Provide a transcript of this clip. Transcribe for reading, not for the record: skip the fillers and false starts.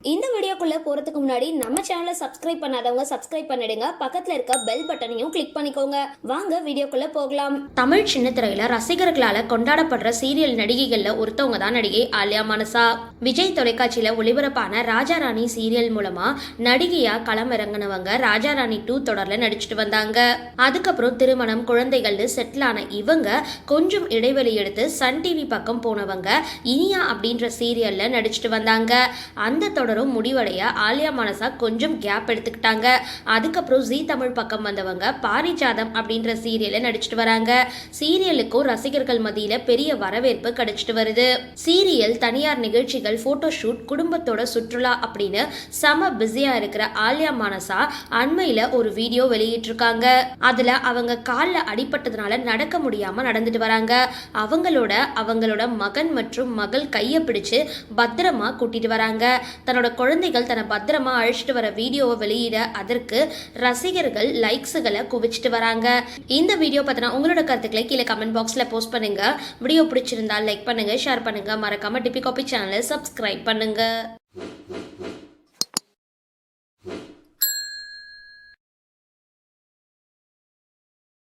இந்த வீடியோக்குள்ள போறதுக்கு முன்னாடி நம்ம சேனலை சப்ஸ்கிரைப் பண்ணாதவங்க சப்ஸ்கிரைப் பண்ணிடுங்க, பக்கத்துல இருக்க பெல் பட்டனையும் கிளிக் பண்ணிக்கோங்க. வாங்க வீடியோக்குள்ள போகலாம். தமிழ் சின்ன திரையில ரசிகர்களால கொண்டாடப்படுற சீரியல் நடிகைகள்ல ஒருத்தவங்க தான் நடிகை ஆலியா மனசா. விஜய் தொலைக்காட்சியில ஒளிபரப்பான ராஜா ராணி சீரியல் மூலமா நடிகையா களமிறங்கினவங்க ராஜா ராணி 2 தொடர்ல நடிச்சுட்டு வந்தாங்க. அதுக்கப்புறம் திருமணம், குழந்தைகள்னு செட்டில் ஆன இவங்க கொஞ்சம் இடைவெளி எடுத்து சன் டிவி பக்கம் போனவங்க இனியா அப்படின்ற சீரியல்ல நடிச்சுட்டு வந்தாங்க. அந்த தொடரும் முடிவடைய ஆலியா மனசா கொஞ்சம் கேப் எடுத்துக்கிட்டாங்க. அதுக்கப்புறம் ஜீ தமிழ் பக்கம் வந்தவங்க பாரிஜாதம் அப்படின்ற சீரியல்ல நடிச்சிட்டு வராங்க. சீரியலுக்கும் ரசிகர்கள் மத்தியில பெரிய வரவேற்பு கிடைச்சிட்டு வருது. சீரியல், தனியார் நிகழ்ச்சிகள், போட்டோ ஷூட், குடும்பத்தோட சுற்றுலா அப்படின்னு செம பிஸியா இருக்கிற ஆலியா மனசா அண்மையில ஒரு வீடியோ வெளியிட்டிருக்காங்க. அதுல அவங்க கால்ல அடிபட்டதுனால நடக்க முடியாம நடந்துட்டு வராங்க. அவங்களோட மகன் மற்றும் மகள் கையை பிடிச்சு பத்திரமா கூட்டிட்டு வராங்க. தன்னோட குழந்தைகள் தன்னை பத்திரமா அழைச்சிட்டு வர வீடியோவை வெளியிட அதற்கு ரசிகர்கள் லைக்ஸுகளை குவிச்சிட்டு வராங்க. இந்த வீடியோ பத்தின உங்களோட கருத்துக்களை கீழே கமெண்ட் பாக்ஸ்ல போஸ்ட் பண்ணுங்க. வீடியோ பிடிச்சிருந்தா லைக் பண்ணுங்க, ஷேர் பண்ணுங்க, மறக்காம டிபி காபி சேனலை சப்ஸ்கிரைப் பண்ணுங்க.